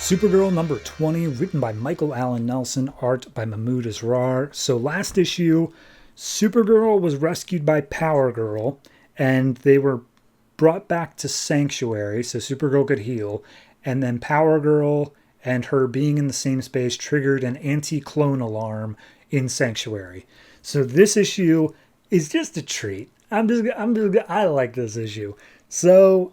Supergirl number 20, written by Michael Allen Nelson, art by Mahmoud Asrar. So last issue, Supergirl was rescued by Power Girl, and they were brought back to Sanctuary so Supergirl could heal. And then Power Girl and her being in the same space triggered an anti-clone alarm in Sanctuary. So this issue is just a treat. I like this issue. So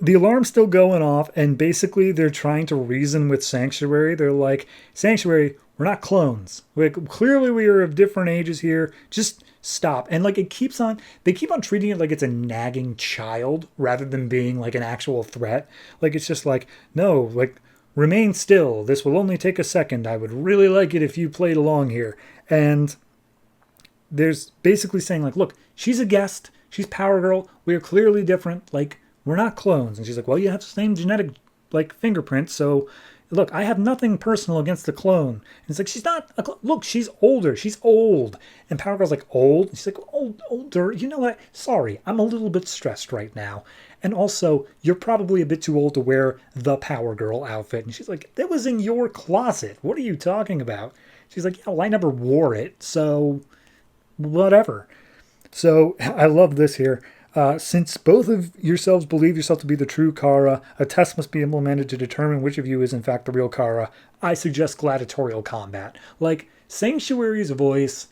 the alarm's still going off, and basically they're trying to reason with Sanctuary. They're like, Sanctuary, we're not clones. Like, clearly we are of different ages here. Just stop. And like, they keep on treating it like it's a nagging child rather than being like an actual threat. Like, it's just like, no, like, remain still. This will only take a second. I would really like it if you played along here. And there's basically saying like, look, she's a guest. She's Power Girl. We are clearly different. Like, we're not clones. And she's like, well, you have the same genetic like fingerprint. So look, I have nothing personal against the clone. And it's like, she's not a clone. Look, she's older. She's old. And Power Girl's like, old? And she's like, older. You know what? Sorry, I'm a little bit stressed right now. And also, you're probably a bit too old to wear the Power Girl outfit. And she's like, that was in your closet. What are you talking about? She's like, yeah, well, I never wore it. So whatever. So I love this here. Since both of yourselves believe yourself to be the true Kara, a test must be implemented to determine which of you is in fact the real Kara. I suggest gladiatorial combat. Like, Sanctuary's voice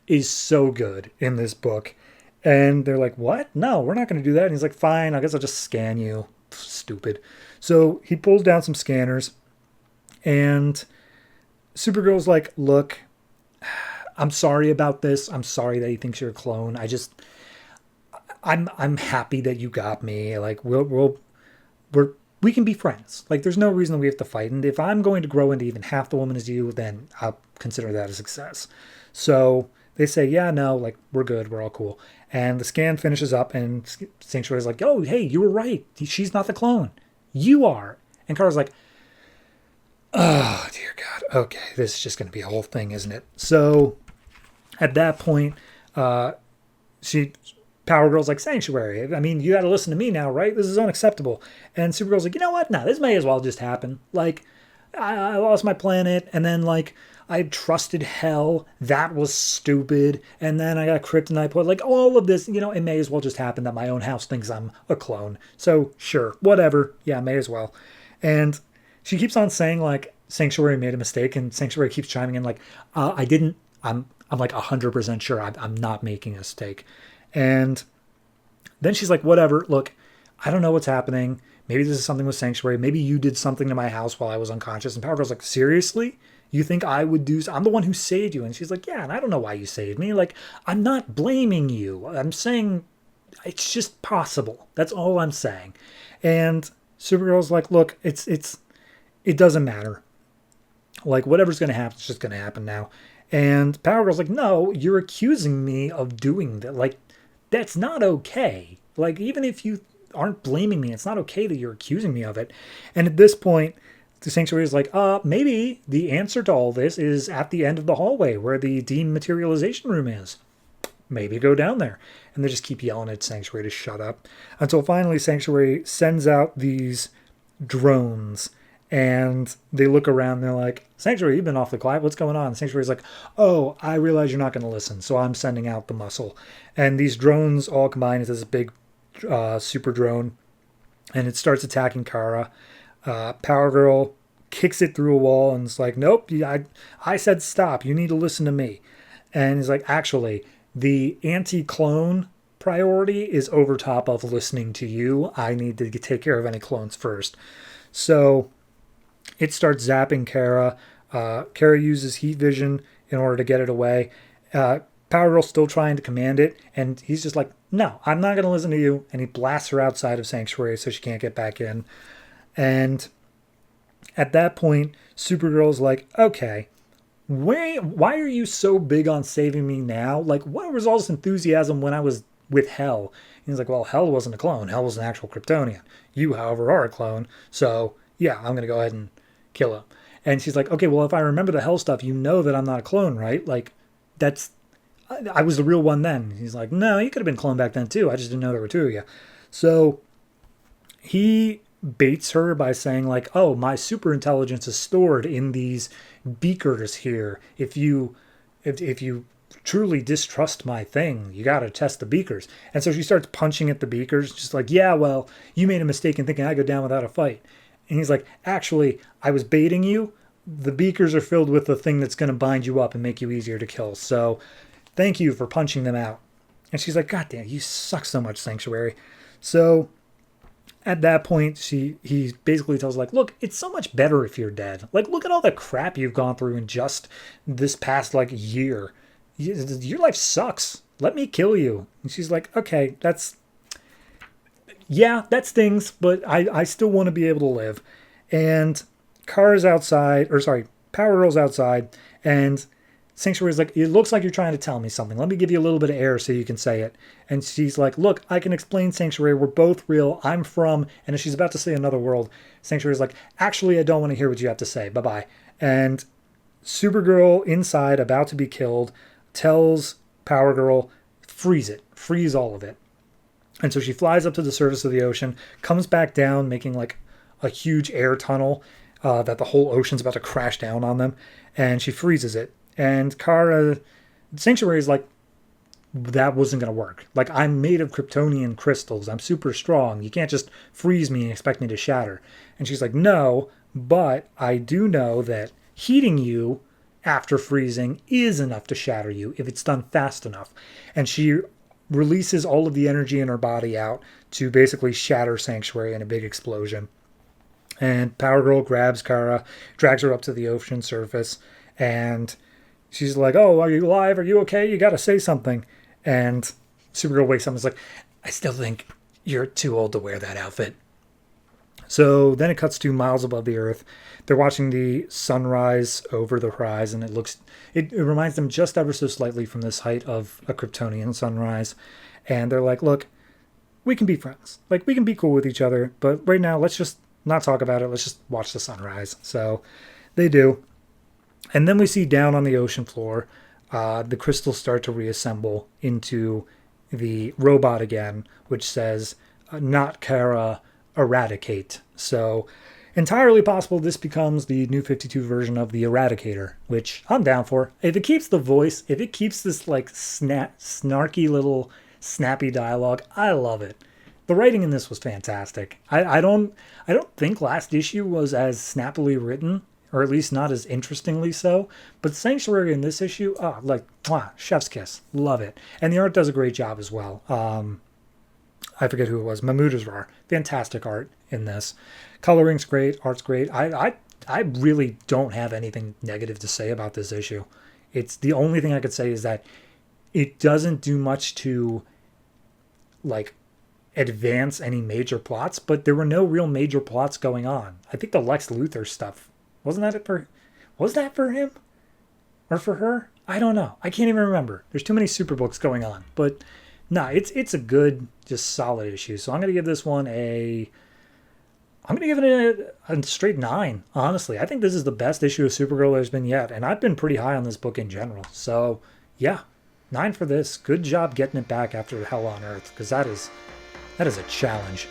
is so good in this book. And they're like, what? No, we're not going to do that. And he's like, fine, I guess I'll just scan you. Stupid. So he pulls down some scanners, and Supergirl's like, look, I'm sorry about this. I'm sorry that he thinks you're a clone. I'm happy that you got me. Like, we can be friends. Like, there's no reason that we have to fight. And if I'm going to grow into even half the woman as you, then I'll consider that a success. So they say, yeah, no, like, we're good. We're all cool. And the scan finishes up, and Sanctuary's like, oh, hey, you were right. She's not the clone. You are. And Kara's like, oh, dear God. Okay, this is just going to be a whole thing, isn't it? So at that point, Power Girl's like, Sanctuary, I mean, you got to listen to me now, right? This is unacceptable. And Supergirl's like, you know what? No, this may as well just happen. Like, I lost my planet, and then, like, I trusted Hell. That was stupid. And then I got kryptonite put. Like, all of this, you know, it may as well just happen that my own house thinks I'm a clone. So, sure, whatever. Yeah, may as well. And she keeps on saying, like, Sanctuary made a mistake, and Sanctuary keeps chiming in, like, I didn't. I'm like 100% sure I'm not making a mistake. And then she's like, whatever, look, I don't know what's happening. Maybe this is something with Sanctuary. Maybe you did something to my house while I was unconscious. And Power Girl's like, seriously? You think I would do? I'm the one who saved you. And she's like, yeah, and I don't know why you saved me. Like, I'm not blaming you. I'm saying it's just possible. That's all I'm saying. And Supergirl's like, look, it doesn't matter. Like, whatever's going to happen, it's just going to happen now. And Power Girl's like, no, you're accusing me of doing that. Like, that's not okay. Like, even if you aren't blaming me, it's not okay that you're accusing me of it. And at this point, the Sanctuary is like, maybe the answer to all this is at the end of the hallway where the dematerialization room is. Maybe go down there. And they just keep yelling at Sanctuary to shut up. Until finally Sanctuary sends out these drones, and they look around and they're like, Sanctuary, you've been awfully quiet. What's going on? And Sanctuary's like, oh, I realize you're not going to listen, so I'm sending out the muscle. And these drones all combine into this big super drone, and it starts attacking Kara. Power Girl kicks it through a wall and it's like, nope, I said stop. You need to listen to me. And he's like, actually, the anti-clone priority is over top of listening to you. I need to take care of any clones first. So it starts zapping Kara. Kara uses heat vision in order to get it away. Power Girl's still trying to command it, and he's just like, no, I'm not going to listen to you. And he blasts her outside of Sanctuary so she can't get back in. And at that point, Supergirl's like, okay, why are you so big on saving me now? Like, what was all this enthusiasm when I was with Hell? And he's like, well, Hell wasn't a clone. Hell was an actual Kryptonian. You, however, are a clone. So, yeah, I'm going to go ahead and kill him. And she's like, okay, well, if I remember the Hell stuff, you know that I'm not a clone, right? Like, I was the real one then. He's like, no, you could have been cloned back then too. I just didn't know there were two of you. So he baits her by saying like, "Oh, my super intelligence is stored in these beakers here. If you truly distrust my thing, you got to test the beakers." And so she starts punching at the beakers, just like, "Yeah, well, you made a mistake in thinking I go down without a fight." And he's like, "Actually, I was baiting you. The beakers are filled with the thing that's going to bind you up and make you easier to kill. So thank you for punching them out." And she's like, "God damn, you suck so much, Sanctuary." So at that point, he basically tells like, "Look, it's so much better if you're dead. Like, look at all the crap you've gone through in just this past like year. Your life sucks. Let me kill you." And she's like, "Okay, yeah, that stings, but I still want to be able to live." And Kara's outside, or sorry, Power Girl's outside, and Sanctuary's like, "It looks like you're trying to tell me something. Let me give you a little bit of air so you can say it." And she's like, "Look, I can explain, Sanctuary. We're both real. I'm from," and as she's about to say another world, Sanctuary's like, "Actually, I don't want to hear what you have to say. Bye-bye." And Supergirl, inside, about to be killed, tells Power Girl, "Freeze it. Freeze all of it." And so she flies up to the surface of the ocean, comes back down, making like a huge air tunnel that the whole ocean's about to crash down on them. And she freezes it. And Kara, Sanctuary is like, "That wasn't going to work. Like, I'm made of Kryptonian crystals. I'm super strong. You can't just freeze me and expect me to shatter." And she's like, "No, but I do know that heating you after freezing is enough to shatter you if it's done fast enough." And she releases all of the energy in her body out to basically shatter Sanctuary in a big explosion. And Power Girl grabs Kara, drags her up to the ocean surface, and she's like, "Oh, are you alive? Are you okay? You got to say something." And Supergirl wakes up and is like, "I still think you're too old to wear that outfit." So then it cuts to miles above the Earth. They're watching the sunrise over the horizon. It reminds them just ever so slightly from this height of a Kryptonian sunrise. And they're like, "Look, we can be friends. Like, we can be cool with each other. But right now, let's just not talk about it. Let's just watch the sunrise." So they do. And then we see down on the ocean floor, the crystals start to reassemble into the robot again, which says, "Not Kara, eradicate." So entirely possible this becomes the new 52 version of the Eradicator, which I'm down for. If it keeps the voice, if it keeps this like snarky little snappy dialogue, I love it. The writing in this was fantastic. I don't think last issue was as snappily written, or at least not as interestingly so. But Sanctuary in this issue, chef's kiss. Love it. And the art does a great job as well. I forget who it was. Mahmoud Asrar. Fantastic art in this. Coloring's great. Art's great. I really don't have anything negative to say about this issue. It's the only thing I could say is that it doesn't do much to like advance any major plots, but there were no real major plots going on. I think the Lex Luthor stuff, was that for him or for her? I don't know. I can't even remember. There's too many super books going on. But no, it's a good, just solid issue. So I'm going to give this one I'm going to give it a straight 9, honestly. I think this is the best issue of Supergirl there's been yet. And I've been pretty high on this book in general. So yeah, 9 for this. Good job getting it back after Hell on Earth, because that is a challenge.